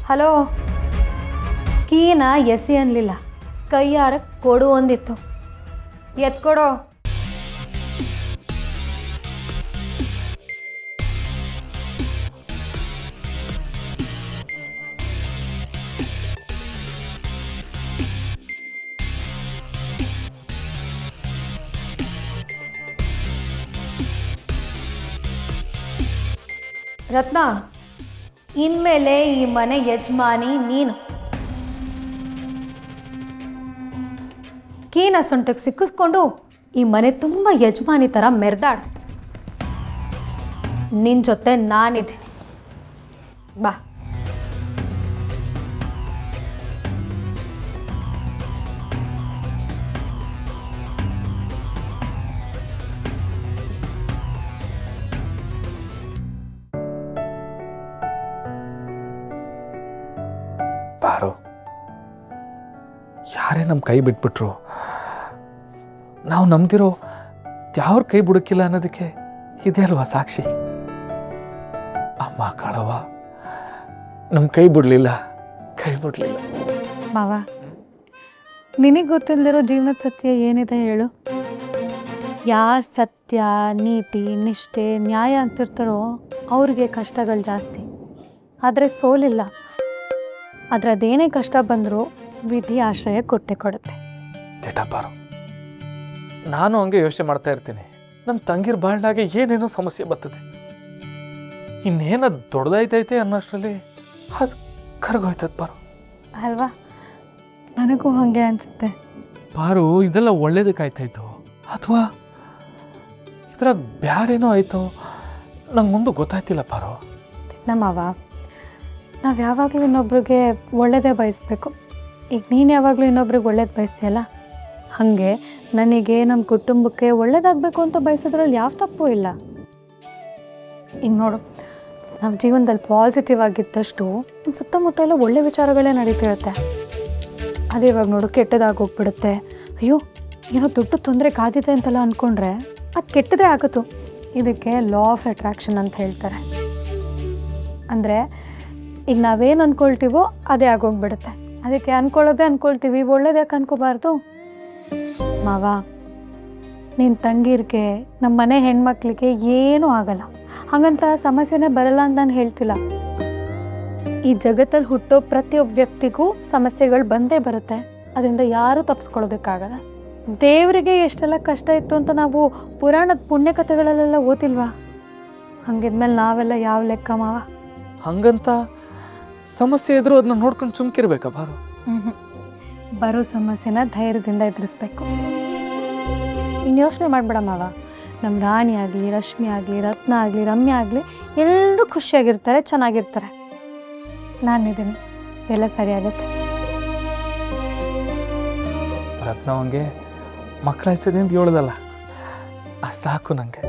Hello, ಕೀನ AC ಅನ್ಲಿಲ್ಲ, ಕೈಯಾರ ಕೊಡು ಒಂದಿತ್ತು. ಎತ್ಕೊಡೋ. ರತ್ನ, ಇನ್ಮೇಲೆ ಈ ಮನೆ ಯಜಮಾನಿ ನೀನು. ಕೀನ ಸೊಂಟಕ್ಕೆ ಸಿಕ್ಕಿಸ್ಕೊಂಡು ಈ ಮನೆ ತುಂಬ ಯಜಮಾನಿ ಥರ ಮೆರೆದಾಡು. ನಿನ್ನ ಜೊತೆ ನಾನಿದ್ದೀನಿ, ಬಾ. ಪಾರು, ಯಾರೇ ನಮ್ಮ ಕೈ ಬಿಟ್ಬಿಟ್ರು, ನಾವು ನಂಬ್ದಿರೋ ಯಾವ್ರ ಕೈ ಬಿಡಕ್ಕಿಲ್ಲ ಅನ್ನೋದಕ್ಕೆ ಇದೆ ಅಲ್ವಾ ಸಾಕ್ಷಿ. ಅಮ್ಮ ಕಾಳವ್ವ ನಮ್ಮ ಕೈ ಬಿಡಲಿಲ್ಲ. ಮಾವ, ನಿನಗೆ ಗೊತ್ತಿಲ್ಲದಿರೋ ಜೀವನದ ಸತ್ಯ ಏನಿದೆ ಹೇಳು. ಯಾರು ಸತ್ಯ, ನೀತಿ, ನಿಷ್ಠೆ, ನ್ಯಾಯ ಅಂತಿರ್ತಾರೋ ಅವ್ರಿಗೆ ಕಷ್ಟಗಳು ಜಾಸ್ತಿ. ಆದರೆ ಸೋಲಿಲ್ಲ. ಆದರೆ ಅದೇನೇ ಕಷ್ಟ ಬಂದರೂ ವಿಧಿ ಆಶ್ರಯ ಕೊಡುತ್ತೆ. ಪಾರು, ನಾನು ಹಂಗೆ ಯೋಚನೆ ಮಾಡ್ತಾ ಇರ್ತೀನಿ. ನನ್ನ ತಂಗಿರ ಬಾಳ್ನಾಗೆ ಏನೇನೋ ಸಮಸ್ಯೆ ಬರ್ತದೆ, ಇನ್ನೇನ ದೊಡ್ಡದಾಯ್ತೈತೆ ಅನ್ನೋಷ್ಟರಲ್ಲಿ ಅದು ಕರಗೋಯ್ತದ ಪಾರು. ಅಲ್ವಾ? ನನಗೂ ಹಾಗೆ ಅನಿಸುತ್ತೆ. ಪಾರು, ಇದೆಲ್ಲ ಒಳ್ಳೇದಕ್ಕಾಯ್ತಾಯ್ತು ಅಥವಾ ಇದ್ರಾಗ ಬ್ಯಾರೇನೋ ಆಯ್ತು, ನಂಗೆ ಮುಂದೆ ಗೊತ್ತಾಯ್ತಿಲ್ಲ ಪಾರು. ನಮ್ಮವ, ನಾವು ಯಾವಾಗಲೂ ಇನ್ನೊಬ್ರಿಗೆ ಒಳ್ಳೇದೇ ಬಯಸಬೇಕು. ಈಗ ನೀನು ಯಾವಾಗಲೂ ಇನ್ನೊಬ್ರಿಗೆ ಒಳ್ಳೇದು ಬಯಸ್ತೀಯಲ್ಲ, ಹಾಗೆ ನನಗೆ ನಮ್ಮ ಕುಟುಂಬಕ್ಕೆ ಒಳ್ಳೇದಾಗಬೇಕು ಅಂತ ಬಯಸೋದ್ರಲ್ಲಿ ಯಾವ ತಪ್ಪು ಇಲ್ಲ. ಈಗ ನೋಡು, ನಾವು ಜೀವನದಲ್ಲಿ ಪಾಸಿಟಿವ್ ಆಗಿದ್ದಷ್ಟು ನಮ್ಮ ಸುತ್ತಮುತ್ತ ಎಲ್ಲ ಒಳ್ಳೆ ವಿಚಾರಗಳೇ ನಡೀತಿರುತ್ತೆ. ಅದೇ ಇವಾಗ ನೋಡು, ಕೆಟ್ಟದಾಗೋಗ್ಬಿಡುತ್ತೆ. ಅಯ್ಯೋ, ಏನೋ ದೊಡ್ಡ ತೊಂದರೆ ಕಾದಿದೆ ಅಂತೆಲ್ಲ ಅಂದ್ಕೊಂಡ್ರೆ ಅದು ಕೆಟ್ಟದೇ ಆಗುತ್ತೋ. ಇದಕ್ಕೆ ಲಾ ಆಫ್ ಅಟ್ರಾಕ್ಷನ್ ಅಂತ ಹೇಳ್ತಾರೆ. ಅಂದರೆ ಈಗ ನಾವೇನು ಅಂದ್ಕೊಳ್ತೀವೋ ಅದೇ ಆಗೋಗ್ಬಿಡುತ್ತೆ. ಅದಕ್ಕೆ ಅಂದ್ಕೊಳ್ತೀವಿ, ಒಳ್ಳೇದು ಯಾಕೆ ಅನ್ಕೋಬಾರ್ದು? ಮಾವ, ನಿನ್ನ ತಂಗಿರ್ಗೆ ನಮ್ಮ ಮನೆ ಹೆಣ್ಮಕ್ಳಿಗೆ ಏನೂ ಆಗಲ್ಲ, ಹಾಗಂತ ಸಮಸ್ಯೆನೇ ಬರಲ್ಲ ಅಂತ ನಾನು ಹೇಳ್ತಿಲ್ಲ. ಈ ಜಗತ್ತಲ್ಲಿ ಹುಟ್ಟೋ ಪ್ರತಿಯೊಬ್ಬ ವ್ಯಕ್ತಿಗೂ ಸಮಸ್ಯೆಗಳು ಬಂದೇ ಬರುತ್ತೆ. ಅದರಿಂದ ಯಾರೂ ತಪ್ಪಿಸ್ಕೊಳ್ಳೋದಕ್ಕಾಗಲ್ಲ. ದೇವರಿಗೆ ಎಷ್ಟೆಲ್ಲ ಕಷ್ಟ ಇತ್ತು ಅಂತ ನಾವು ಪುರಾಣದ ಪುಣ್ಯಕಥೆಗಳಲ್ಲೆಲ್ಲ ಓದಿಲ್ವಾ? ಹಂಗಿದ್ಮೇಲೆ ನಾವೆಲ್ಲ ಯಾವ ಲೆಕ್ಕ ಮಾವ? ಹಂಗಂತ ಸಮಸ್ಯೆ ಇದ್ರೂ ಅದನ್ನ ನೋಡ್ಕೊಂಡು ಸುಮ್ಕಿರ್ಬೇಕಾ ಬಾರು? ಬರೋ ಸಮಸ್ಯೆನ ಧೈರ್ಯದಿಂದ ಎದುರಿಸ್ಬೇಕು. ಇನ್ನು ಯೋಚನೆ ಮಾಡಬೇಡ ಮಾವ. ನಮ್ಮ ರಾಣಿ ಆಗಲಿ, ರಶ್ಮಿ ಆಗಲಿ, ರತ್ನ ಆಗಲಿ, ರಮ್ಯಾ ಆಗಲಿ, ಎಲ್ಲರೂ ಖುಷಿಯಾಗಿರ್ತಾರೆ, ಚೆನ್ನಾಗಿರ್ತಾರೆ. ನಾನಿದ್ದೀನಿ, ಎಲ್ಲ ಸರಿಯಾಗುತ್ತೆ. ರತ್ನ ಹಂಗೆ ಮಕ್ಕಳಾಯ್ತದೆ ಅಂತ ಹೇಳೋದಲ್ಲ, ಸಾಕು ನನಗೆ.